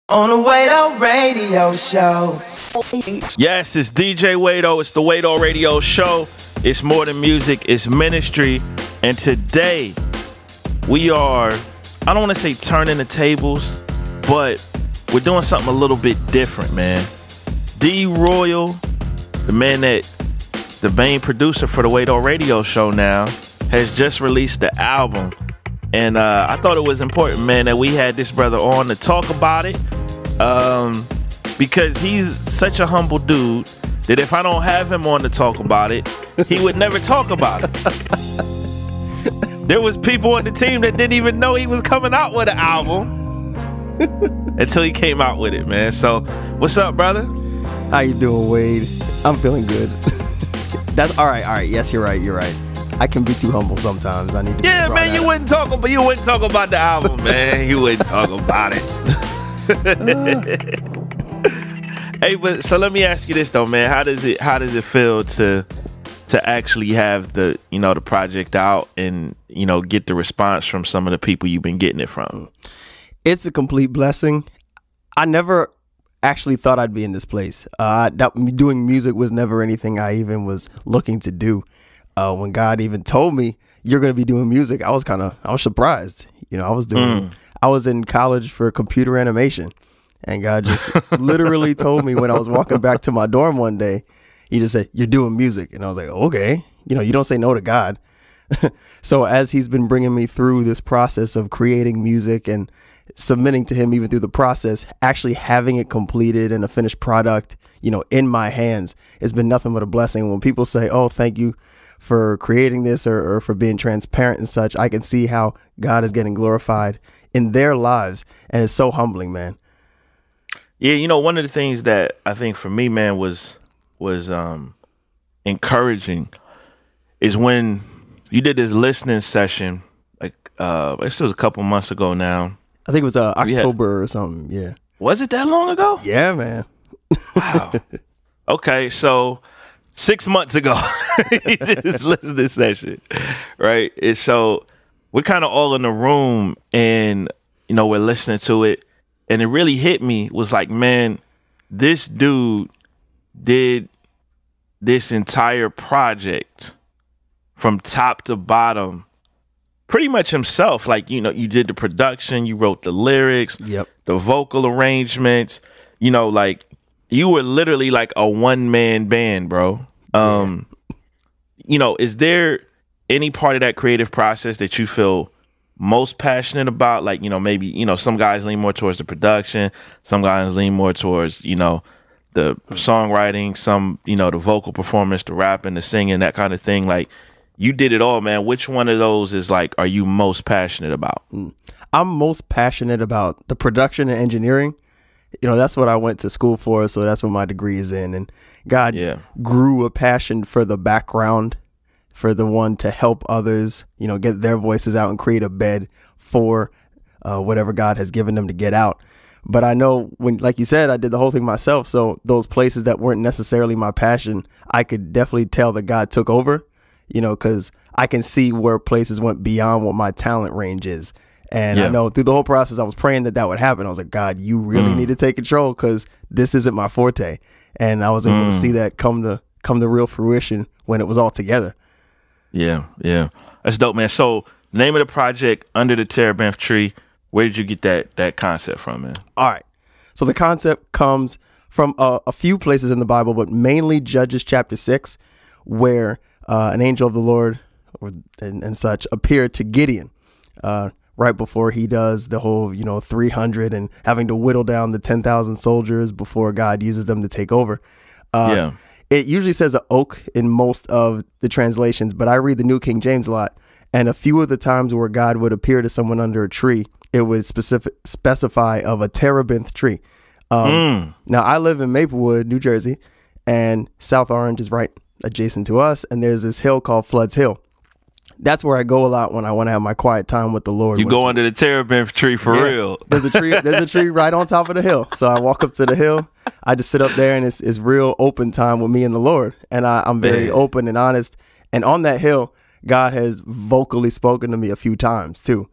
On the Wado Radio Show. Yes, it's DJ Wado. It's the Wado Radio Show. It's more than music, it's ministry. And today, we are, I don't want to say turning the tables, but we're doing something a little bit different, man. D.Royul, the man that, the main producer for the Wado Radio Show now, has just released the album. And I thought it was important, man, that we had this brother on to talk about it. Because he's such a humble dude that if I don't have him on to talk about it, he would never talk about it. There was people on the team that didn't even know he was coming out with an album until he came out with it, man. So, what's up, brother? How you doing, Wade? I'm feeling good. That's all right. Yes, you're right. I can be too humble sometimes. I need to. Yeah, man, you wouldn't talk about the album, man. You wouldn't talk about it. Hey, but so let me ask you this though, man. How does it feel to actually have the project out and get the response from some of the people you've been getting it from? It's a complete blessing. I never actually thought I'd be in this place. Doing music was never anything I even was looking to do. When God even told me you're going to be doing music, I was surprised. I was in college for computer animation, and God just literally told me when I was walking back to my dorm one day, he just said, "You're doing music." And I was like, okay, you don't say no to God. So as he's been bringing me through this process of creating music and submitting to him even through the process, actually having it completed and a finished product, in my hands, it's been nothing but a blessing. When people say, "Oh, thank you for creating this," or for being transparent and such, I can see how God is getting glorified in their lives. And it's so humbling, man. Yeah, one of the things that I think for me, man, was encouraging is when you did this listening session, like this was a couple months ago now. I think it was October or something. Yeah. Was it that long ago? Yeah, man. Wow. Okay, so 6 months ago, you did this listening session, right? And so we're kind of all in the room and, we're listening to it. And it really hit me, was like, man, this dude did this entire project from top to bottom pretty much himself. Like, you did the production, you wrote the lyrics, yep, the vocal arrangements, like you were literally like a one-man band, bro. Is there any part of that creative process that you feel most passionate about? Like, maybe, some guys lean more towards the production, some guys lean more towards, the songwriting, some, the vocal performance, the rapping, the singing, that kind of thing. Like, you did it all, man. Which one of those is like, are you most passionate about? I'm most passionate about the production and engineering. That's what I went to school for, so that's what my degree is in. And God grew a passion for the background, for the one to help others, get their voices out and create a bed for whatever God has given them to get out. But I know when, like you said, I did the whole thing myself. So those places that weren't necessarily my passion, I could definitely tell that God took over, because I can see where places went beyond what my talent range is. And I know through the whole process, I was praying that would happen. I was like, God, you really need to take control, because this isn't my forte. And I was able to see that come to real fruition when it was all together. Yeah. That's dope, man. So the name of the project, Under the Terebinth Tree, where did you get that concept from, man? All right. So the concept comes from a few places in the Bible, but mainly Judges chapter 6, where an angel of the Lord and such appeared to Gideon right before he does the whole, 300 and having to whittle down the 10,000 soldiers before God uses them to take over. It usually says an oak in most of the translations, but I read the New King James a lot. And a few of the times where God would appear to someone under a tree, it would specify of a terebinth tree. Now, I live in Maplewood, New Jersey, and South Orange is right adjacent to us. And there's this hill called Flood's Hill. That's where I go a lot when I want to have my quiet time with the Lord. You go under the terebinth tree for real. There's a tree right on top of the hill. So I walk up to the hill. I just sit up there, and it's real open time with me and the Lord. And I'm very open and honest. And on that hill, God has vocally spoken to me a few times too.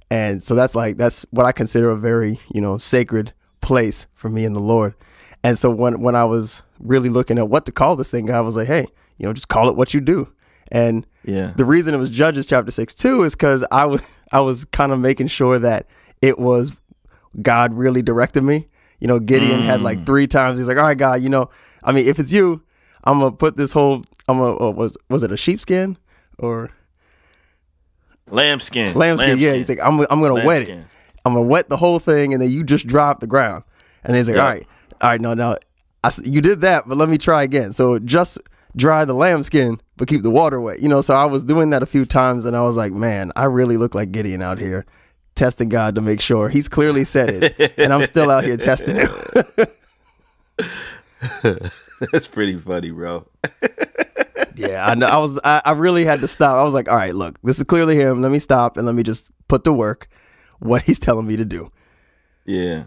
And so that's what I consider a very, sacred place for me and the Lord. And so when I was really looking at what to call this thing, God was like, hey, just call it what you do. And the reason it was Judges chapter 6:2 is because I was kind of making sure that it was God really directed me. Gideon had like 3 times. He's like, all right, God, if it's you, I'm going to put this whole, was it a sheepskin or? Lambskin. Yeah. He's like, I'm going to wet it. I'm going to wet the whole thing. And then you just dry up the ground. And he's like, all right, no, you did that, but let me try again. So just dry the lambskin, but keep the water wet. So I was doing that a few times, and I was like, man, I really look like Gideon out here testing God to make sure. He's clearly said it, and I'm still out here testing it. That's pretty funny, bro. Yeah, I know. I really had to stop. I was like, all right, look, this is clearly him. Let me stop and let me just put to work what he's telling me to do. Yeah,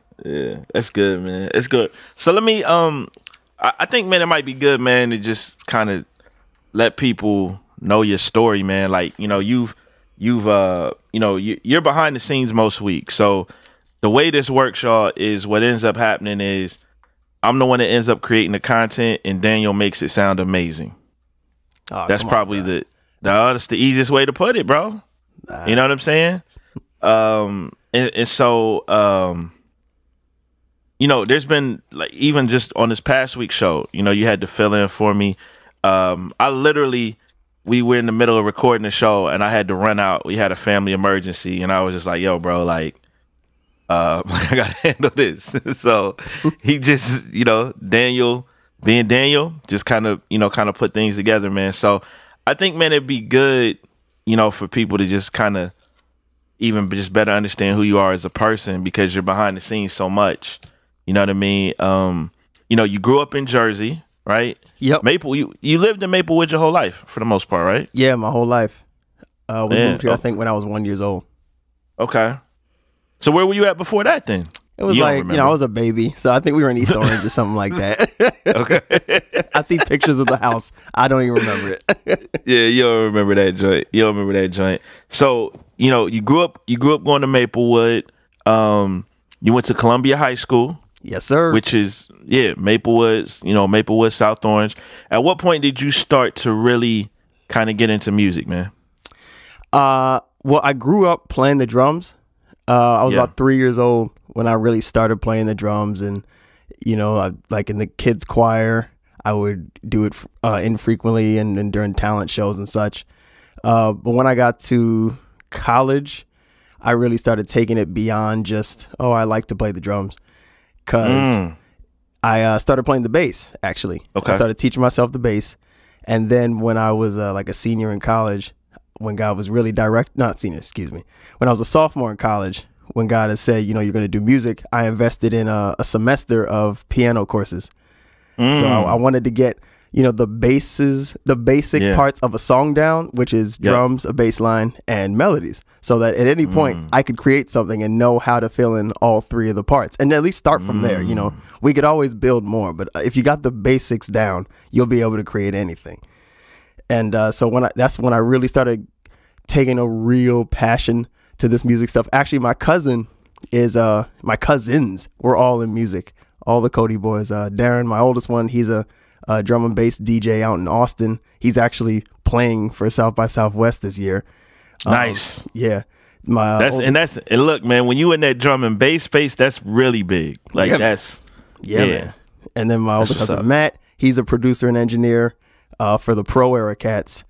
that's good, man. It's good. So let me, I think, man, it might be good, man, to just kind of let people know your story, man. Like, you're behind the scenes most weeks. So the way this works, y'all, is what ends up happening is I'm the one that ends up creating the content, and Daniel makes it sound amazing. Oh, that's probably that's the easiest way to put it, bro. You know what I'm saying? And so, there's been, like, even just on this past week's show, you had to fill in for me. We were in the middle of recording the show, and I had to run out. We had a family emergency, and I was just like, yo, bro, like, I gotta handle this. So he just, Daniel being Daniel, just kind of put things together, man. So I think, man, it'd be good, for people to just kind of even just better understand who you are as a person, because you're behind the scenes so much. You know what I mean? You grew up in Jersey, right? Yep. Maple. You lived in Maplewood your whole life, for the most part, right? Yeah, my whole life. We moved here, I think, when I was 1 year old. Okay. So where were you at before that then? It was I was a baby, so I think we were in East Orange or something like that. Okay. I see pictures of the house. I don't even remember it. Yeah, you don't remember that joint. So, you grew up going to Maplewood. You went to Columbia High School. Yes, sir. Which is, Maplewood, South Orange. At what point did you start to really kind of get into music, man? Well, I grew up playing the drums. I was about 3 years old when I really started playing the drums, and like in the kids choir, I would do it infrequently and during talent shows and such. But when I got to college, I really started taking it beyond just, I like to play the drums, because I started playing the bass, actually. Okay. I started teaching myself the bass, and then when I was like a senior in college, when God was really when I was a sophomore in college, when God has said, you're going to do music, I invested in a semester of piano courses. So I wanted to get, the basic parts of a song down, which is drums, a bass line, and melodies, so that at any point I could create something and know how to fill in all 3 of the parts, and at least start from there. We could always build more, but if you got the basics down, you'll be able to create anything. And so that's when I really started taking a real passion to this music stuff. Actually, my cousins were all in music. All the Cody boys. Darren, my oldest one, he's a drum and bass DJ out in Austin. He's actually playing for South by Southwest this year. Nice. Yeah. And look, man, when you in that drum and bass space, that's really big. Like that's man. And then my older cousin Matt, he's a producer and engineer for the Pro Era Cats,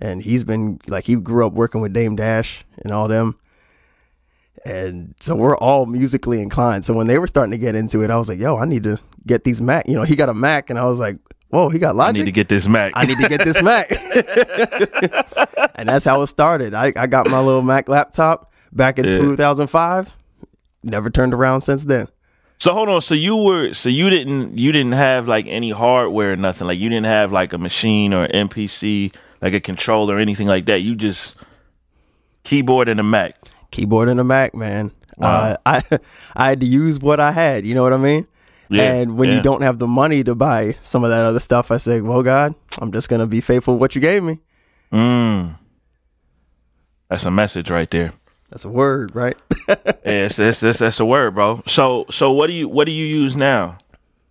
and he's been he grew up working with Dame Dash and all them, and so we're all musically inclined. So when they were starting to get into it, I was like, yo, I need to get these Mac. He got a Mac, and I was like, whoa, he got Logic. I need to get this Mac. And that's how it started. I got my little Mac laptop back in 2005. Never turned around since then. So hold on. So you didn't have like any hardware or nothing. Like you didn't have like a machine or MPC, like a controller or anything like that. You just keyboard and a Mac. Keyboard and a Mac, man. Wow. I had to use what I had. You know what I mean? Yeah, and when you don't have the money to buy some of that other stuff, I say, well, God, I'm just going to be faithful to what you gave me. That's a message right there. That's a word, right? Yeah, that's a word, bro. So what do you use now?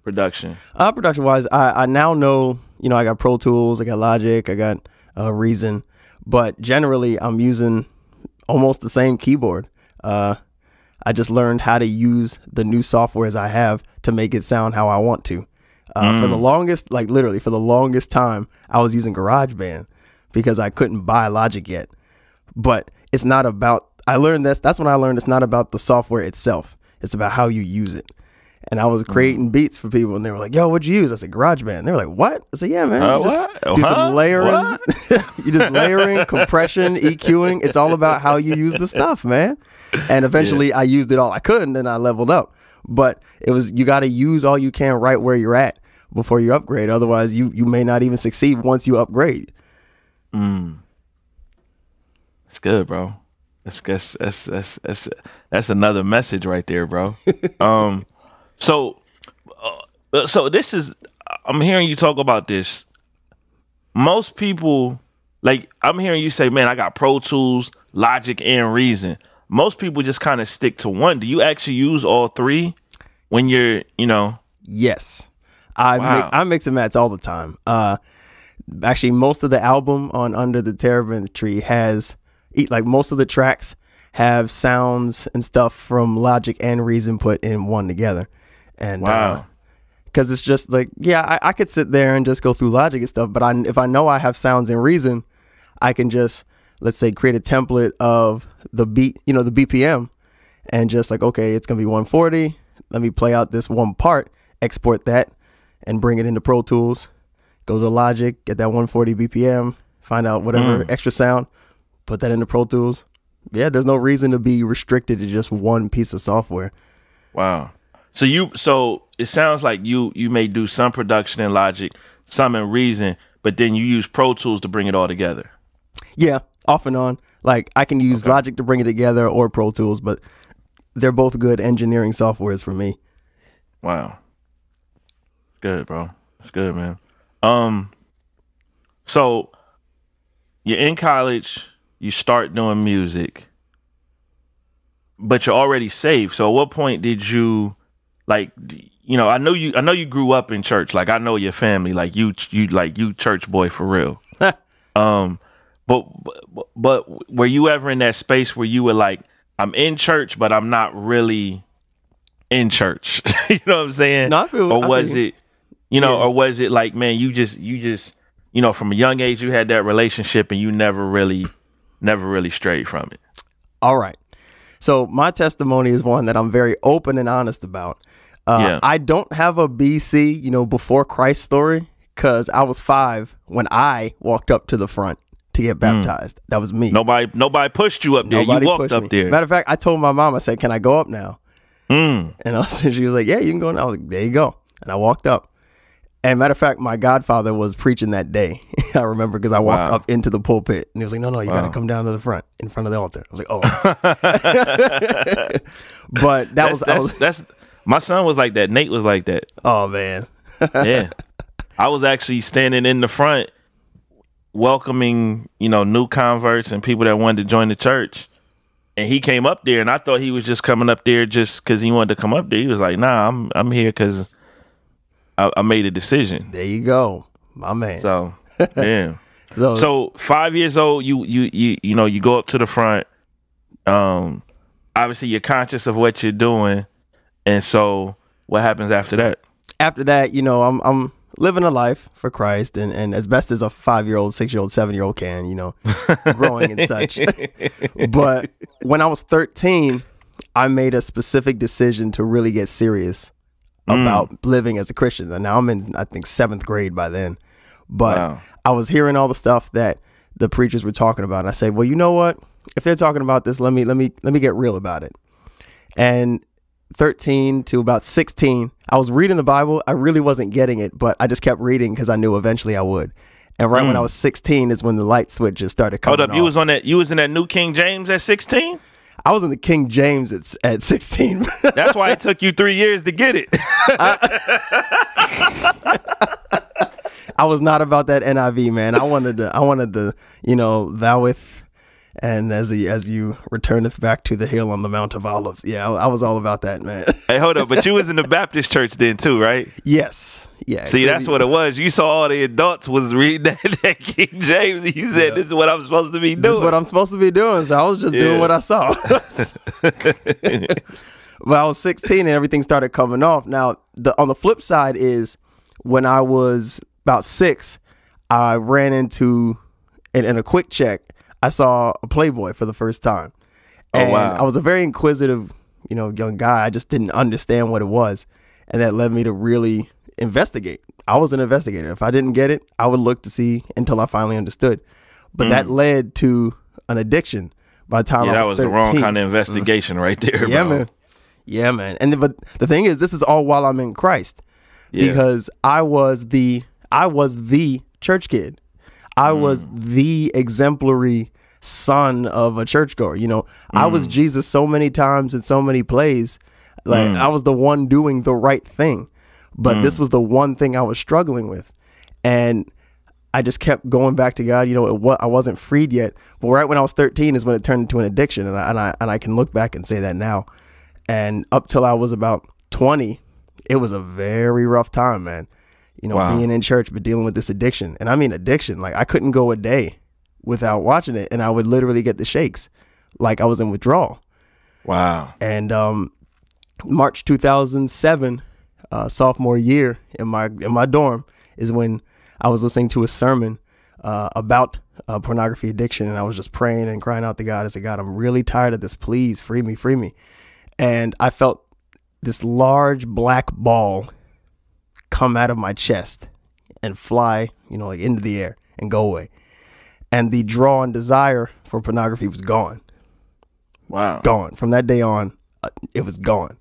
Production. Production wise, I now know, I got Pro Tools, I got Logic, I got Reason, but generally I'm using almost the same keyboard. I just learned how to use the new softwares I have to make it sound how I want to. For the longest, like literally for the longest time, I was using GarageBand because I couldn't buy Logic yet. But it's not about, that's when I learned it's not about the software itself. It's about how you use it. And I was creating beats for people and they were like, yo, what'd you use? I said, GarageBand. They were like, what? I said, yeah, man. Do some layering. You just layering, compression, EQing. It's all about how you use the stuff, man. And eventually I used it all I could and then I leveled up. But you got to use all you can right where you're at before you upgrade. Otherwise, you may not even succeed once you upgrade. That's good, bro. That's another message right there, bro. So this is, I'm hearing you talk about this. Most people, like, I'm hearing you say, man, I got Pro Tools, Logic, and Reason. Most people just kind of stick to one. Do you actually use all three when you're, Yes. I mix and match all the time. Actually, most of the album on Under the Terebinth Tree has, like, most of the tracks have sounds and stuff from Logic and Reason put in one together. And because it's just like, yeah, I could sit there and just go through Logic and stuff, but if I know I have sounds in Reason, I can just, let's say, create a template of the beat, the BPM, and just like, okay, it's gonna be 140. Let me play out this one part, export that, and bring it into Pro Tools. Go to Logic, get that 140 BPM, find out whatever extra sound, put that into Pro Tools. Yeah, there's no reason to be restricted to just one piece of software. Wow. So it sounds like you may do some production in Logic, some in Reason, but then you use Pro Tools to bring it all together. Yeah, off and on. Like, I can use Logic to bring it together or Pro Tools, but they're both good engineering softwares for me. Wow. Good, bro. That's good, man. So you're in college, you start doing music, but you're already saved. So at what point did you, like, I know you grew up in church. Like, I know your family, like you church boy for real. But were you ever in that space where you were like, I'm in church, but I'm not really in church? You know what I'm saying? No, or was it like, man, you just from a young age you had that relationship and you never really strayed from it? All right. So my testimony is one that I'm very open and honest about. I don't have a BC, before Christ story, because I was 5 when I walked up to the front to get baptized. That was me. Nobody pushed you up there. Nobody you walked up there. Matter of fact, I told my mom, I said, can I go up now? And she was like, yeah, you can go now. I was like, there you go. And I walked up. And matter of fact, my godfather was preaching that day. I remember because I walked up into the pulpit and he was like, no, you got to come down to the front in front of the altar. I was like, oh. But that's my son was like that. Nate was like that. Oh, man. Yeah. I was actually standing in the front welcoming, new converts and people that wanted to join the church. And he came up there and I thought he was just coming up there just because he wanted to come up there. He was like, nah, I'm here because I made a decision. There you go, my man. So, yeah. So 5 years old, you go up to the front. Obviously, you're conscious of what you're doing, and so what happens after that? After that, I'm living a life for Christ, and as best as a 5-year-old, 6-year-old, 7-year-old can, growing and such. But when I was 13, I made a specific decision to really get serious about living as a Christian. And now I'm in, I think, 7th grade by then. But I was hearing all the stuff that the preachers were talking about. And I said, well, you know what? If they're talking about this, let me get real about it. And 13 to about 16, I was reading the Bible. I really wasn't getting it, but I just kept reading because I knew eventually I would. And right when I was 16 is when the light switch just started coming off. You was in that New King James at 16? I was in the King James at 16. That's why it took you 3 years to get it. I was not about that NIV, man. I wanted the thoueth And as you returneth back to the hill on the Mount of Olives. Yeah, I was all about that, man. Hey, hold up. But you was in the Baptist church then too, right? Yes. Yeah. See, that's what it was. You saw all the adults was reading that King James. And you said, this is what I'm supposed to be doing. This is what I'm supposed to be doing. So I was just doing what I saw. But I was 16 and everything started coming off. Now, on the flip side is when I was about 6, I ran into, in a quick check, I saw a Playboy for the first time. And I was a very inquisitive, young guy. I just didn't understand what it was. And that led me to really investigate. I was an investigator. If I didn't get it, I would look to see until I finally understood. But that led to an addiction by the time I was 13. That was the wrong kind of investigation right there, yeah, bro. Man. Yeah, man. But the thing is, this is all while I'm in Christ. Yeah. Because I was the church kid. I was the exemplary son of a churchgoer. I was Jesus so many times in so many plays. Like I was the one doing the right thing. But this was the one thing I was struggling with. And I just kept going back to God. I wasn't freed yet. But right when I was 13 is when it turned into an addiction. And I can look back and say that now. And up till I was about 20, it was a very rough time, man. Being in church, but dealing with this addiction. And I mean addiction. Like I couldn't go a day without watching it. And I would literally get the shakes like I was in withdrawal. Wow. And March 2007, sophomore year in my dorm is when I was listening to a sermon about pornography addiction. And I was just praying and crying out to God. I said, God, I'm really tired of this. Please free me, free me. And I felt this large black ball come out of my chest and fly, like into the air and go away. And the draw and desire for pornography was gone. Wow. Gone. From that day on, it was gone.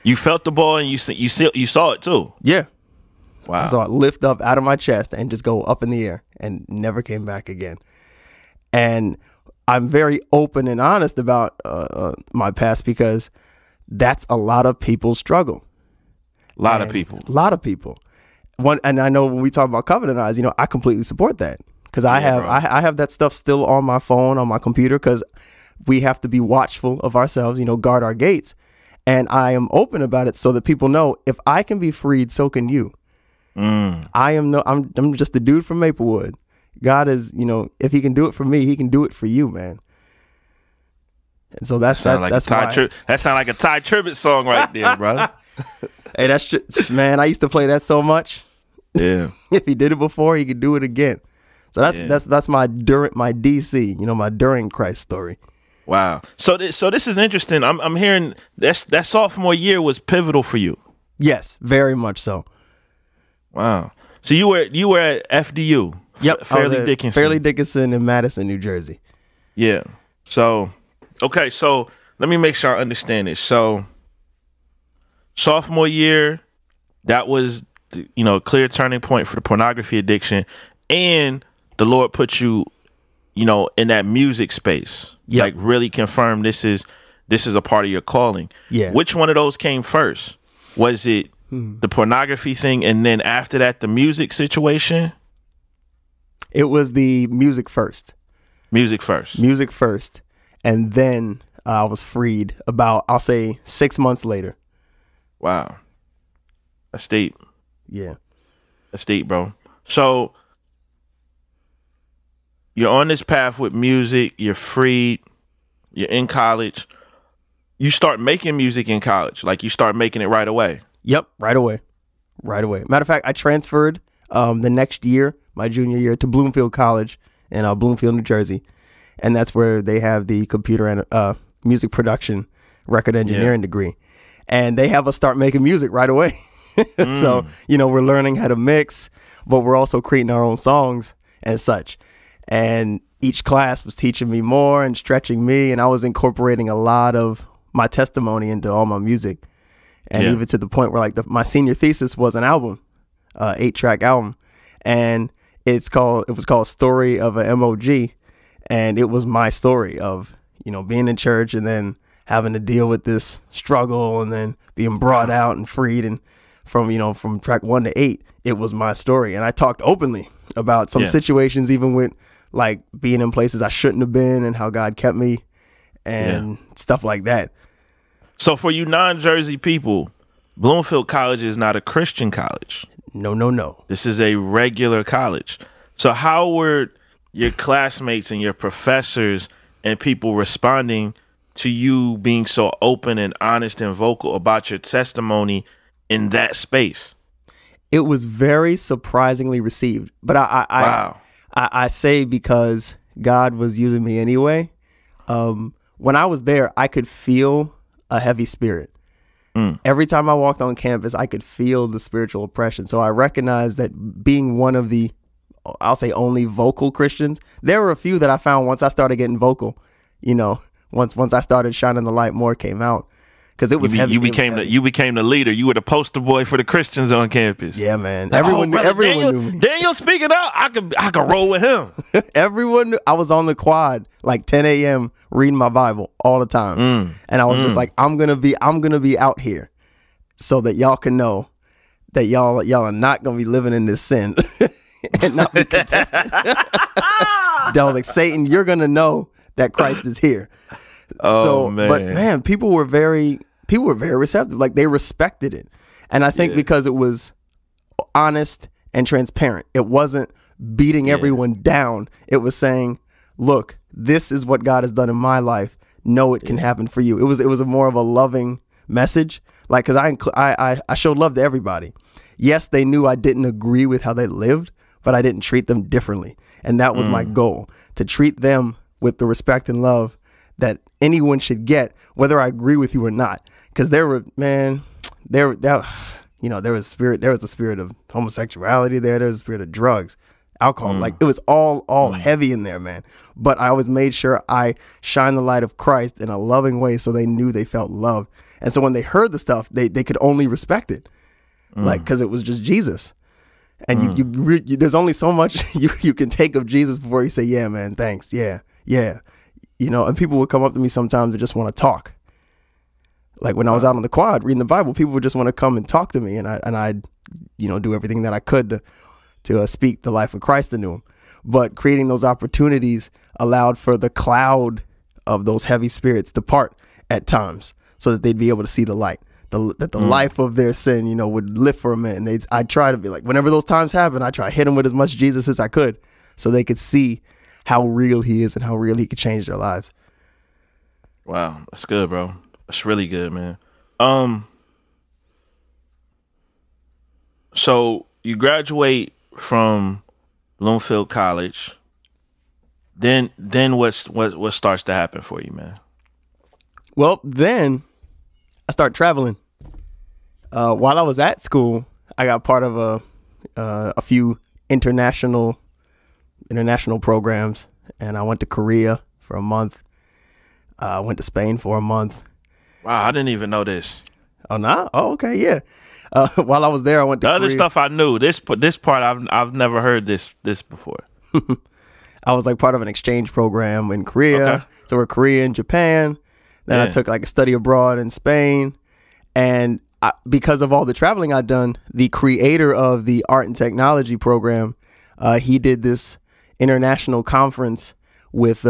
You felt the ball and you saw it too? Yeah. Wow. I saw it lift up out of my chest and just go up in the air and never came back again. And I'm very open and honest about my past because that's a lot of people's struggle. A lot of people. And I know when we talk about covenant eyes, I completely support that because I have that stuff still on my phone, on my computer, because we have to be watchful of ourselves, guard our gates. And I am open about it so that people know if I can be freed, so can you. I'm just a dude from Maplewood. God is, if he can do it for me, he can do it for you, man. And so that's why. That sounds like a Ty Tribbett song right there, brother. Hey, that's just, man, I used to play that so much. Yeah. If he did it before, he could do it again. So that's my DC, my during Christ story. Wow. So this is interesting. I'm hearing that sophomore year was pivotal for you. Yes, very much so. Wow. So you were at FDU. Yep. Fairleigh Dickinson. Fairleigh Dickinson in Madison, New Jersey. Yeah. So, okay. So let me make sure I understand this. So sophomore year, that was, a clear turning point for the pornography addiction, and the Lord put you, in that music space. Yep. Like really confirmed this is a part of your calling. Yeah. Which one of those came first? Was it the pornography thing, and then after that, the music situation? It was the music first. Music first. Music first. And then I was freed about, I'll say, 6 months later. Wow. That's deep. Yeah. That's deep, bro. So you're on this path with music. You're freed. You're in college. You start making music in college. Like you start making it right away. Yep. Right away. Matter of fact, I transferred the next year, my junior year, to Bloomfield College in Bloomfield, New Jersey. And that's where they have the computer and music production record engineering degree. And they have us start making music right away. So, we're learning how to mix, but we're also creating our own songs and such. And each class was teaching me more and stretching me. And I was incorporating a lot of my testimony into all my music. And even to the point where like my senior thesis was an album, 8-track album. And it was called Story of a MOG. And it was my story of, being in church and then having to deal with this struggle and then being brought out and freed. And from track 1 to 8, it was my story. And I talked openly about some situations, even with like being in places I shouldn't have been and how God kept me and stuff like that. So for you non-Jersey people, Bloomfield College is not a Christian college. No. This is a regular college. So how were your classmates and your professors and people responding to you being so open and honest and vocal about your testimony in that space? It was very surprisingly received. But I say because God was using me anyway. When I was there, I could feel a heavy spirit. Every time I walked on campus, I could feel the spiritual oppression. So I recognized that being one of the, I'll say, only vocal Christians, there were a few that I found once I started getting vocal, once I started shining the light, more came out. Because it was heavy. You became the leader. You were the poster boy for the Christians on campus. Yeah, man. Everyone knew me. Daniel speaking out. I could roll with him. Everyone knew. I was on the quad like 10 a.m. reading my Bible all the time, and I was just like, I'm gonna be out here, so that y'all can know that y'all are not gonna be living in this sin and not be contested. I was like, Satan, you're gonna know that Christ is here. Oh, man. But man, people were very receptive. Like, they respected it. And I think because it was honest and transparent, it wasn't beating everyone down. It was saying, look, this is what God has done in my life. Know it can happen for you. It was a more of a loving message. Like, cause I showed love to everybody. Yes, they knew I didn't agree with how they lived, but I didn't treat them differently. And that was my goal, to treat them with the respect and love that anyone should get, whether I agree with you or not. Because there was the spirit of homosexuality there was the spirit of drugs, alcohol. Like, it was all heavy in there, man. But I always made sure I shine the light of Christ in a loving way, so they knew they felt loved. And so when they heard the stuff, they could only respect it, like, because it was just Jesus. And you there's only so much you can take of Jesus before you say, yeah, man, thanks, yeah. And people would come up to me sometimes and just want to talk. Like, when I was out on the quad reading the Bible, people would just want to come and talk to me, and I'd do everything that I could to speak the life of Christ into them. But creating those opportunities allowed for the cloud of those heavy spirits to part at times, so that they'd be able to see the light, that the life of their sin, would lift for a minute. And I'd try to be like, whenever those times happen, I try to hit them with as much Jesus as I could, so they could see how real he is and how real he could change their lives. Wow, that's good, bro. That's really good, man. So you graduate from Bloomfield College. Then what starts to happen for you, man? Well, then I start traveling. While I was at school, I got part of a few international programs, and I went to Korea for a month. I went to Spain for a month. Wow, I didn't even know this. Oh, no? Oh, okay, yeah. While I was there, I went to the Korea. Other stuff I knew. This part I've never heard this before. I was like part of an exchange program in Korea. Okay. So we're Korea and Japan. Then I took like a study abroad in Spain. And because of all the traveling I'd done, the creator of the art and technology program, he did this international conference with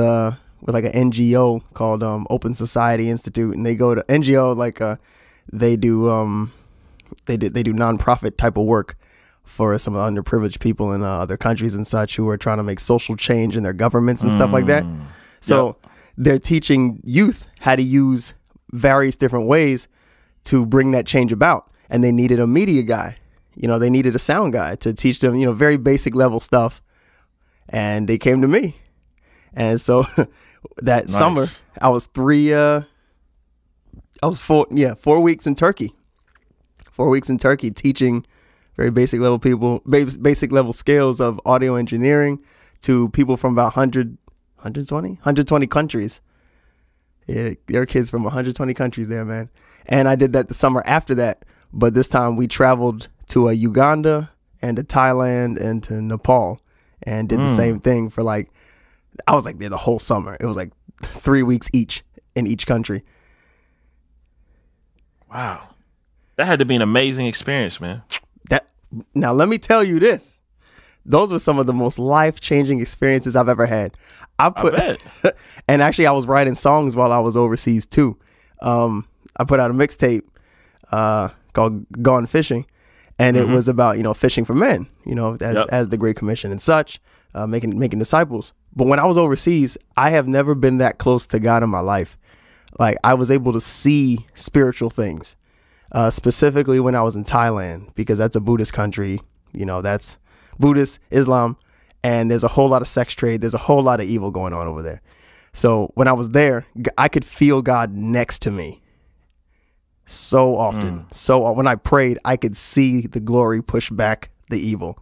like an NGO called Open Society Institute, and they go to NGO they do nonprofit type of work for some underprivileged people in other countries and such, who are trying to make social change in their governments and stuff like that. So they're teaching youth how to use various different ways to bring that change about, and they needed a media guy. They needed a sound guy to teach them, very basic level stuff. And they came to me. And so that summer, I was 4 weeks in Turkey. 4 weeks in Turkey teaching very basic level skills of audio engineering to people from about 120 countries. Yeah, there are kids from 120 countries there, man. And I did that the summer after that. But this time we traveled to Uganda and to Thailand and to Nepal, and did the same thing for I was there the whole summer. It was 3 weeks each in each country. Wow. That had to be an amazing experience, man. Now let me tell you this. those were some of the most life-changing experiences I've ever had. I bet. And actually, I was writing songs while I was overseas too. I put out a mixtape called Gone Fishing, and it was about, fishing for men, as the Great Commission and such, making disciples. But when I was overseas, I have never been that close to God in my life. Like, I was able to see spiritual things, specifically when I was in Thailand, because that's a Buddhist country. That's Buddhist, Islam, and there's a whole lot of sex trade. There's a whole lot of evil going on over there. So when I was there, I could feel God next to me so often. So when I prayed, I could see the glory push back the evil,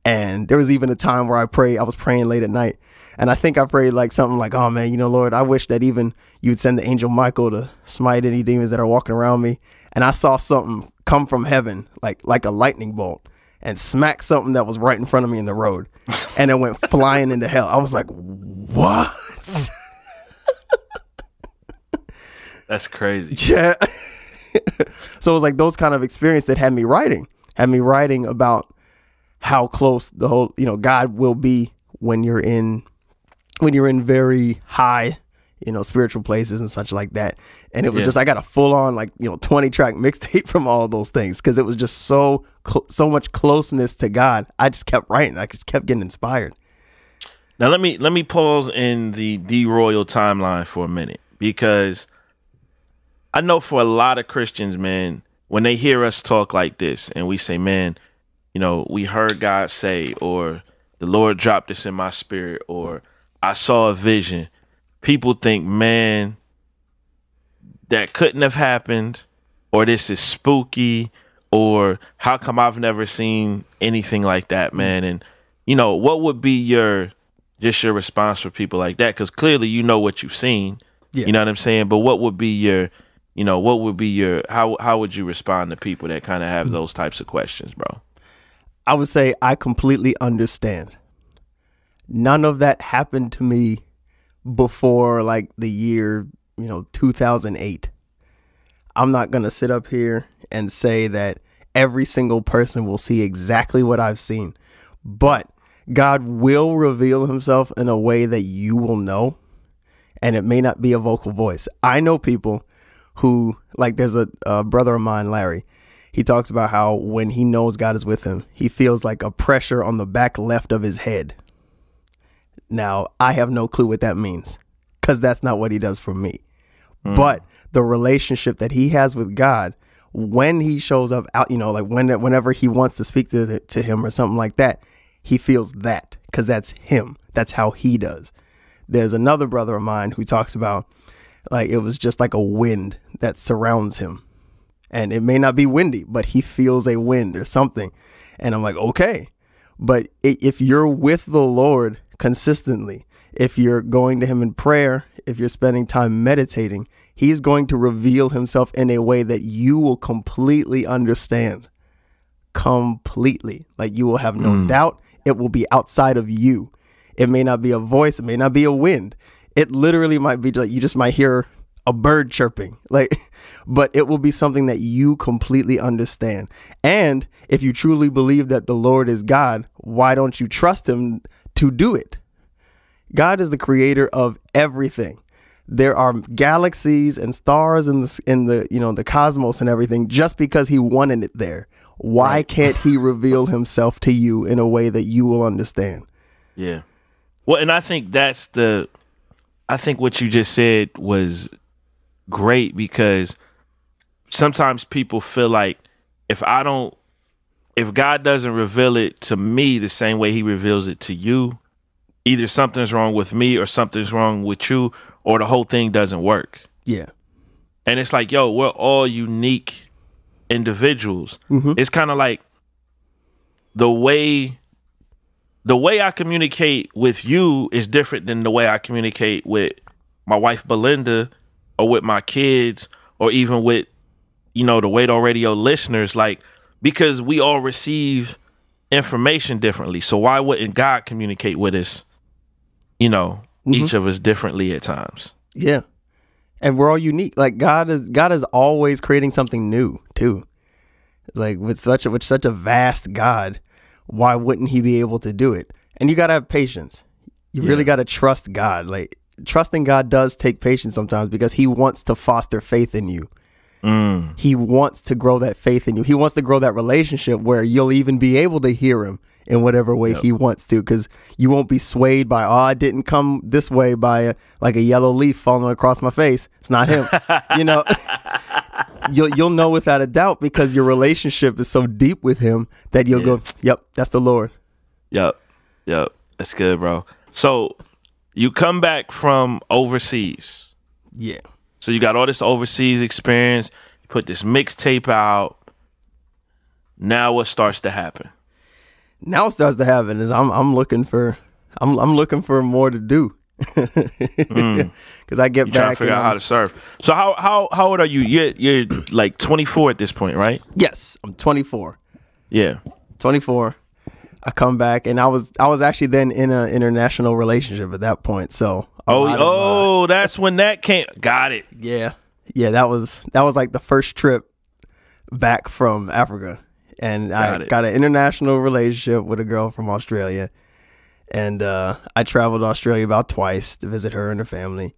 And there was even a time where I was praying late at night. And I think I prayed like something like, oh man, Lord, I wish that even you'd send the angel Michael to smite any demons that are walking around me. And I saw something come from heaven, like a lightning bolt, and smack something that was right in front of me in the road. And it went flying into hell. I was like, what? That's crazy. Yeah. So it was like those kind of experience that had me writing about how close the whole, God will be when you're in very high, spiritual places and such like that. And it was just, I got a full on 20 track mixtape from all of those things, because it was just so much closeness to God. I just kept writing. I just kept getting inspired. Now let me pause in the D.Royul timeline for a minute, because I know for a lot of Christians, man, when they hear us talk like this and we say, man, we heard God say, or the Lord dropped this in my spirit, or I saw a vision, people think, man, that couldn't have happened, or this is spooky, or how come I've never seen anything like that, man? And, what would be your response for people like that? Because clearly what you've seen, you know what I'm saying? But what would be your, how would you respond to people that kind of have those types of questions, bro? I would say I completely understand. None of that happened to me before the year, 2008. I'm not going to sit up here and say that every single person will see exactly what I've seen, but God will reveal himself in a way that you will know, and it may not be a vocal voice. I know people who, there's a brother of mine, Larry. He talks about how when he knows God is with him, he feels like a pressure on the back left of his head. Now, I have no clue what that means, because that's not what he does for me. But the relationship that he has with God, when he shows up out, whenever he wants to speak to him or something like that, he feels that, because that's him. That's how he does. There's another brother of mine who talks about it was just like a wind that surrounds him. And it may not be windy, but he feels a wind or something. And I'm like, okay. But if you're with the Lord consistently, if you're going to him in prayer, if you're spending time meditating, he's going to reveal himself in a way that you will completely understand. Completely. You will have no doubt. It will be outside of you. It may not be a voice. It may not be a wind. It literally might be you just might hear a bird chirping, but it will be something that you completely understand. And if you truly believe that the Lord is God, why don't you trust him to do it? God is the creator of everything. There are galaxies and stars in the cosmos and everything, just because he wanted it there. Why can't he reveal himself to you in a way that you will understand? Yeah. Well, and I think what you just said was great, because sometimes people feel like if God doesn't reveal it to me the same way he reveals it to you, either something's wrong with me or something's wrong with you, or the whole thing doesn't work. Yeah. And it's like, yo, we're all unique individuals. It's kind of like the way I communicate with you is different than the way I communicate with my wife Belinda, or with my kids, or even with, the Wait On Radio listeners, because we all receive information differently. So why wouldn't God communicate with us, each of us differently at times? Yeah. And we're all unique. God is always creating something new too. With such a vast God, why wouldn't he be able to do it? And you got to have patience. You really got to trust God. Like, trusting God does take patience sometimes, because he wants to foster faith in you. He wants to grow that faith in you. He wants to grow that relationship where you'll even be able to hear him in whatever way he wants to, because you won't be swayed by, I didn't come this way by like a yellow leaf falling across my face. It's not him. You know, you'll know without a doubt, because your relationship is so deep with him that you'll go, yep, that's the Lord. Yep. That's good, bro. So you come back from overseas. Yeah. So you got all this overseas experience. You put this mixtape out. Now what starts to happen? Now what starts to happen is I'm looking for more to do. Because I get back trying to figure out how to serve. So how old are you? You're like 24 at this point, right? Yes, I'm 24. Yeah, 24. I come back, and I was actually then in an international relationship at that point. So that's when that came. Got it. Yeah. That was like the first trip back from Africa, and I got an international relationship with a girl from Australia, and I traveled to Australia about twice to visit her and her family,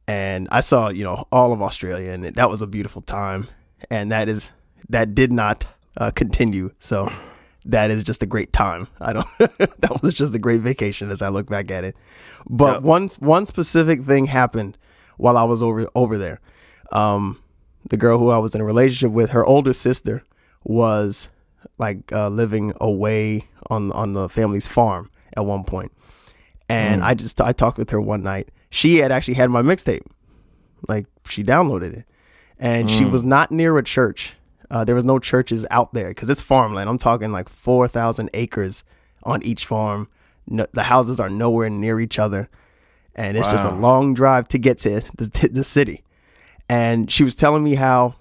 and I saw all of Australia, and that was a beautiful time, and that did not continue. So. That is just a great time. That was just a great vacation as I look back at it. But one specific thing happened while I was over there. The girl who I was in a relationship with, her older sister was like living away on the family's farm at one point. And I talked with her one night. She had actually had my mixtape. Like, she downloaded it. And she was not near a church. There was no churches out there, because it's farmland. I'm talking like 4,000 acres on each farm. No, the houses are nowhere near each other, and it's just a long drive to get to the city. And she was telling me how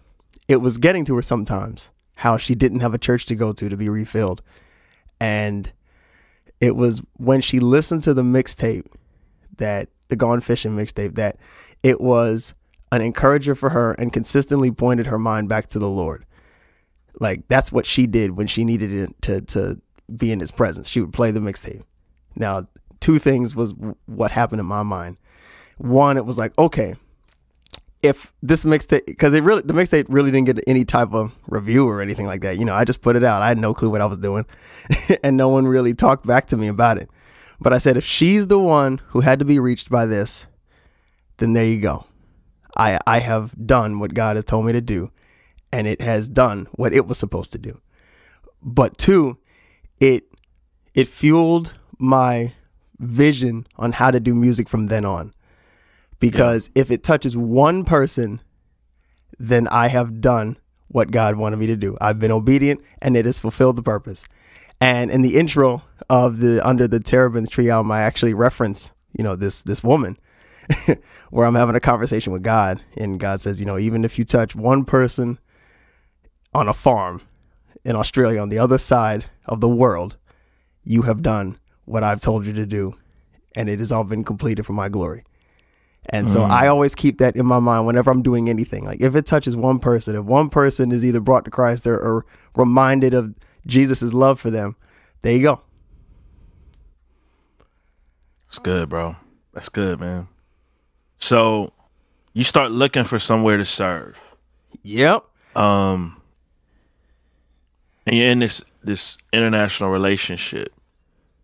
it was getting to her sometimes, how she didn't have a church to go to be refilled. And it was when she listened to the mixtape, the Gone Fishing mixtape, that it was an encourager for her and consistently pointed her mind back to the Lord. Like, that's what she did when she needed it to be in his presence. She would play the mixtape. Now, two things was what happened in my mind. One, it was like, okay, if this mixtape, because the mixtape really didn't get any type of review or anything like that. I just put it out. I had no clue what I was doing, and no one really talked back to me about it. But I said, if she's the one who had to be reached by this, then there you go. I have done what God has told me to do. And it has done what it was supposed to do. But two, it fueled my vision on how to do music from then on. Because if it touches one person, then I have done what God wanted me to do. I've been obedient, and it has fulfilled the purpose. And in the intro of the Under the Terebinth Tree album, I actually reference, this woman where I'm having a conversation with God, and God says, even if you touch one person on a farm in Australia on the other side of the world, you have done what I've told you to do, and it has all been completed for my glory. And so I always keep that in my mind whenever I'm doing anything. Like, if it touches one person, if one person is either brought to Christ or reminded of Jesus' love for them, there you go. That's good, bro. That's good, man. So you start looking for somewhere to serve. Yep. And you're in this international relationship.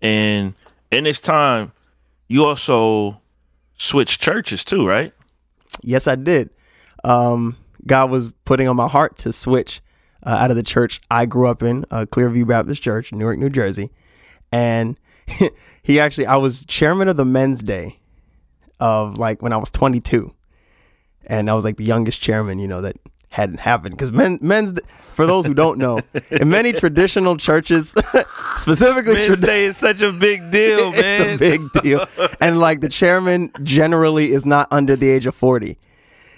And in this time, you also switched churches too, right? Yes, I did. God was putting on my heart to switch out of the church I grew up in, Clearview Baptist Church, Newark, New Jersey. And I was chairman of the men's day of like when I was 22. And I was like the youngest chairman, that hadn't happened, because men's, for those who don't know, in many traditional churches, specifically Men's Day is such a big deal, man. It's a big deal. And like the chairman generally is not under the age of 40.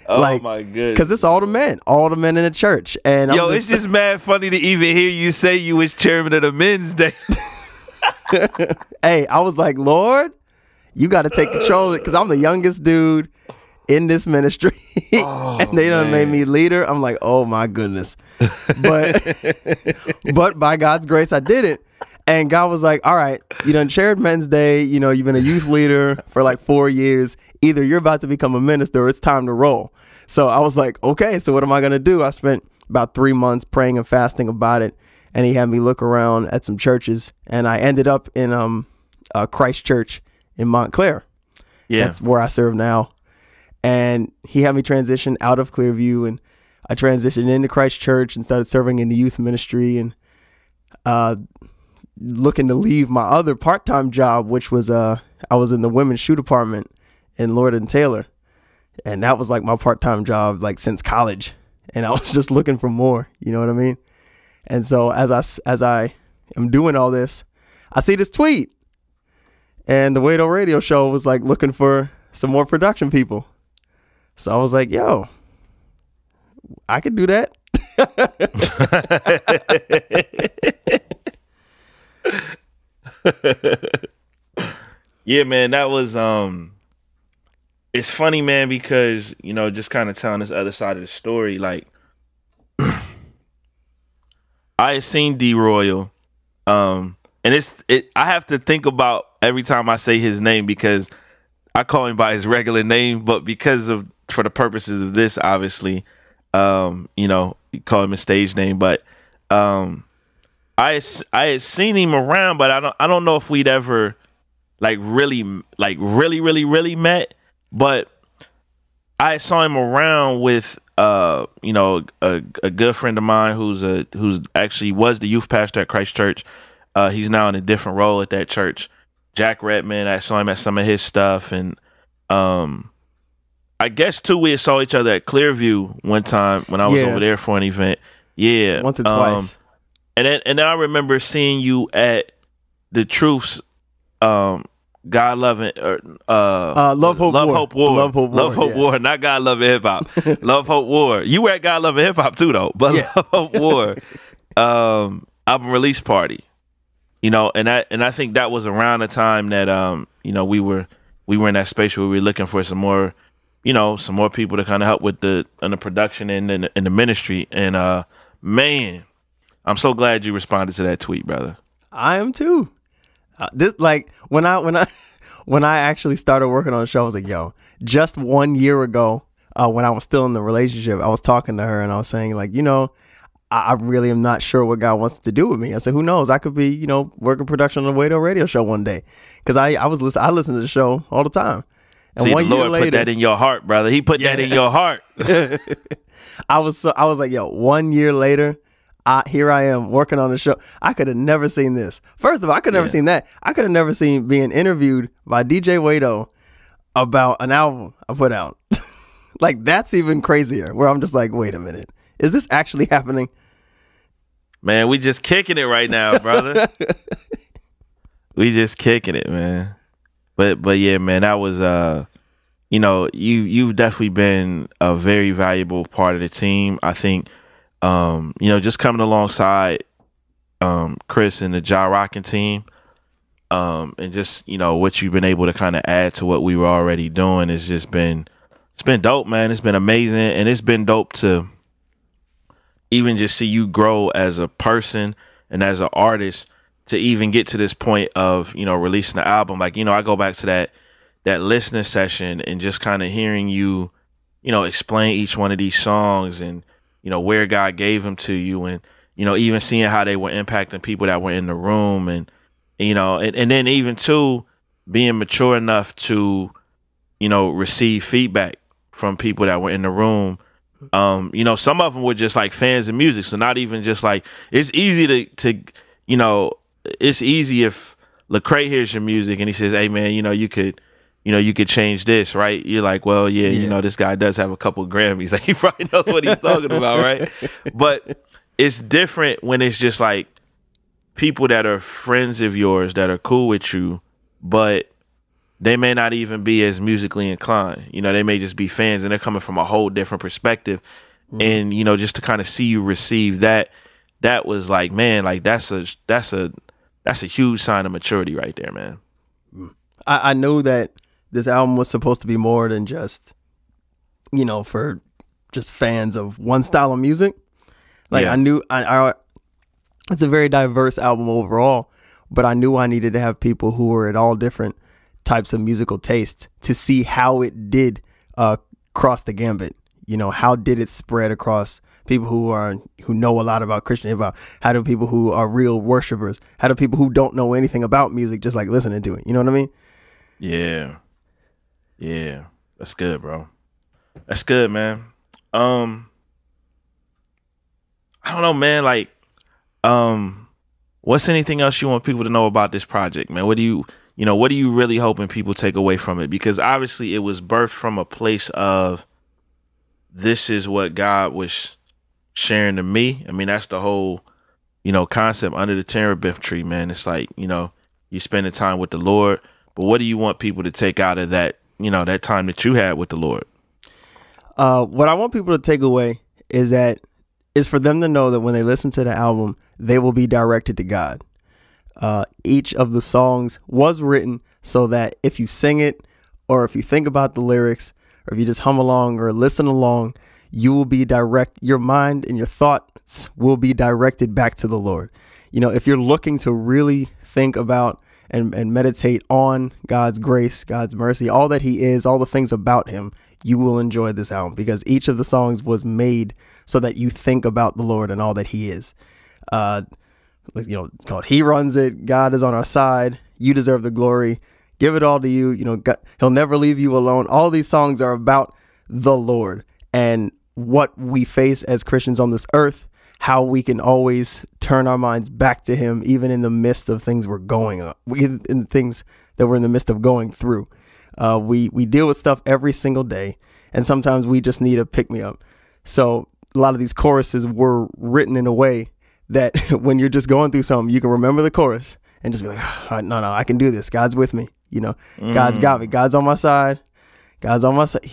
Oh, my goodness. Because it's all the men in the church. And it's just mad funny to even hear you say you was chairman of the Men's Day. Hey, I was like, Lord, you got to take control of it, because I'm the youngest dude in this ministry. And they done made me leader. I'm like, oh my goodness. But by God's grace, I did it. And God was like, all right, you done chaired Men's Day. You know, you've been a youth leader for like 4 years. Either you're about to become a minister or it's time to roll. So I was like, okay, so what am I going to do? I spent about 3 months praying and fasting about it. And he had me look around at some churches. And I ended up in Christ Church in Montclair. Yeah. That's where I serve now. And he had me transition out of Clearview. And I transitioned into Christ Church and started serving in the youth ministry. And looking to leave my other part-time job, which was I was in the women's shoe department in Lord and Taylor, and that was like my part-time job like since college, and I was just looking for more, you know what I mean? And so as I am doing all this, I see this tweet, and the Wado Radio Show was like looking for some more production people. So I was like, yo, I could do that. Yeah, man, that was it's funny, man, because, you know, just kind of telling this other side of the story, like I had seen D.Royul, and I have to think about every time I say his name because I call him by his regular name, but for the purposes of this, obviously, you know, you call him his stage name, but I had seen him around, but I don't know if we'd ever really met. But I saw him around with you know, a good friend of mine who's actually was the youth pastor at Christ Church. He's now in a different role at that church. Jack Redman. I saw him at some of his stuff, and I guess too we saw each other at Clearview one time when I was over there for an event. Yeah, once or twice. And then I remember seeing you at the Truth's God Loving Love Hope War, not God Loving Hip Hop. Love Hope War. You were at God Loving Hip Hop too though, but Love Hope War album release party. You know, and I think that was around the time that you know, we were in that space where we were looking for some more people to kind of help with the production and the ministry. And man, I'm so glad you responded to that tweet, brother. I am too. This like when I actually started working on the show, I was like, yo, just 1 year ago, when I was still in the relationship, I was talking to her and I was saying like, you know, I really am not sure what God wants to do with me. I said, who knows? I could be, you know, working production on the Wado Radio Show one day, because I listen to the show all the time. And see, 1 the year Lord later, put that in your heart, brother. He put that in your heart. I was like, yo, 1 year later, here I am working on the show. I could have never seen this. First of all, I could have never seen that. I could have never seen being interviewed by DJ Wado about an album I put out. Like, that's even crazier, where I'm just like, wait a minute. Is this actually happening? Man, we just kicking it right now, brother. We just kicking it, man. But yeah, man, that was you know, you've definitely been a very valuable part of the team. I think you know, just coming alongside Chris and the Ja Rockin' team, and just, you know, what you've been able to kind of add to what we were already doing has just been, it's been dope, man. It's been amazing, and it's been dope to even just see you grow as a person and as an artist to even get to this point of, you know, releasing the album. Like, you know, I go back to that listening session and just kind of hearing you, you know, explain each one of these songs and, you know, where God gave them to you, and, you know, even seeing how they were impacting people that were in the room, and you know, and then even too being mature enough to, you know, receive feedback from people that were in the room. You know, some of them were just like fans of music, so not even just like, it's easy to you know, it's easy if Lecrae hears your music and he says, hey man, you know, you could change this, right? You're like, well, yeah, you know, this guy does have a couple of Grammys. Like, he probably knows what he's talking about, right? But it's different when it's just like people that are friends of yours that are cool with you, but they may not even be as musically inclined. You know, they may just be fans and they're coming from a whole different perspective. And, you know, just to kind of see you receive that was like, man, like that's a huge sign of maturity right there, man. I know that this album was supposed to be more than just, you know, for just fans of one style of music. Like, I knew it's a very diverse album overall, but I knew I needed to have people who were at all different types of musical tastes to see how it did cross the gambit. You know, how did it spread across people who know a lot about Christian hip hop? How do people who are real worshipers? How do people who don't know anything about music just like listening to it? You know what I mean? Yeah. Yeah. That's good, bro. That's good, man. I don't know, man. Like, what's anything else you want people to know about this project, man? What do you really hoping people take away from it? Because obviously it was birthed from a place of, this is what God was sharing to me. I mean, that's the whole, concept under the terebinth tree, man. It's like, you spending time with the Lord, but what do you want people to take out of that, that time that you had with the Lord? What I want people to take away is for them to know that when they listen to the album, they will be directed to God. Each of the songs was written so that if you sing it, or if you think about the lyrics, or if you just hum along or listen along, you will be your mind and your thoughts will be directed back to the Lord. If you're looking to really think about and meditate on God's grace, God's mercy, all that he is, all the things about him, you will enjoy this album, because each of the songs was made so that you think about the Lord and all that he is. It's called He Runs It, God is on our side, You Deserve the Glory, Give It All to You, God, He'll Never Leave You Alone. All these songs are about the Lord and what we face as Christians on this earth, how we can always turn our minds back to him, even in the midst of things in things that we're in the midst of going through. We deal with stuff every single day, and sometimes we just need a pick me up. So a lot of these choruses were written in a way that when you're just going through something, you can remember the chorus and just be like, no, I can do this. God's with me. God's got me. God's on my side. God's on my side.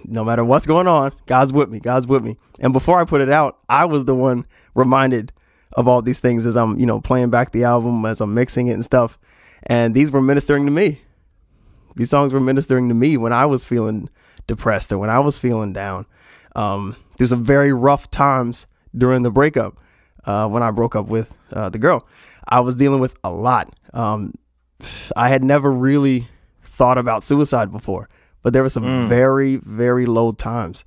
No matter what's going on, God's with me. God's with me. And before I put it out, I was the one reminded of all these things as I'm, playing back the album, as I'm mixing it and stuff. And these were ministering to me. These songs were ministering to me when I was feeling depressed or when I was feeling down. There's some very rough times during the breakup. When I broke up with the girl, I was dealing with a lot. I had never really thought about suicide before, but there were some very, very low times.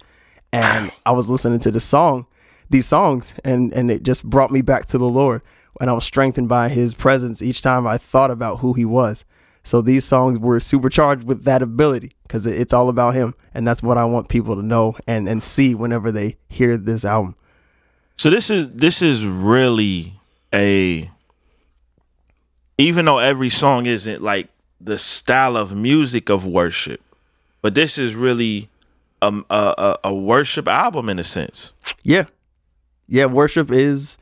And I was listening to these songs, and it just brought me back to the Lord. And I was strengthened by his presence each time I thought about who he was. So these songs were supercharged with that ability, because it's all about him. And that's what I want people to know and see whenever they hear this album. So this is really even though every song isn't like the style of music of worship, but this is really a worship album in a sense. Yeah. Worship is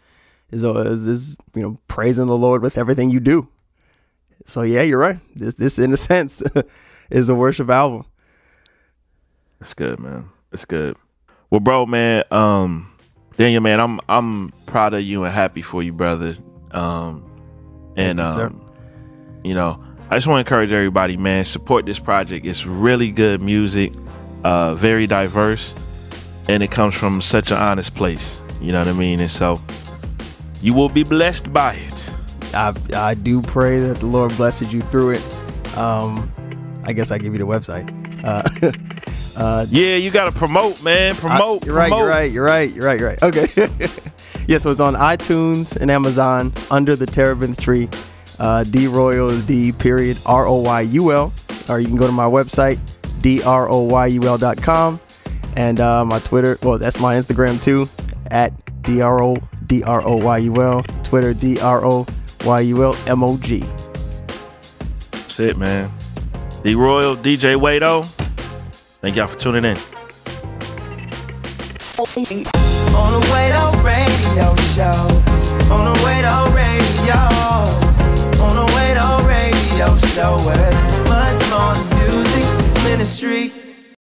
praising the Lord with everything you do. So yeah, you're right. This in a sense is a worship album. That's good, man. That's good. Well, bro, man, Daniel, man, I'm proud of you and happy for you, brother. I just want to encourage everybody, man, support this project. It's really good music, very diverse, and it comes from such an honest place. You know what I mean? And so you will be blessed by it. I do pray that the Lord blesses you through it. I guess I give you the website. Yeah, you got to promote, man. Promote. You're right. Okay. Yeah, so it's on iTunes and Amazon under the Terebinth Tree. D.Royul is D.Royul. Or you can go to my website, DROYUL.com. And my Twitter, well, that's my Instagram too, at DROYUL. Twitter, DROYULMOG. That's it, man. D.Royul, DJ Wado. Thank y'all for tuning in. On the Wado Radio Show. On the Wado Radio. On the Wado Radio Show, where it's much more than music, it's ministry.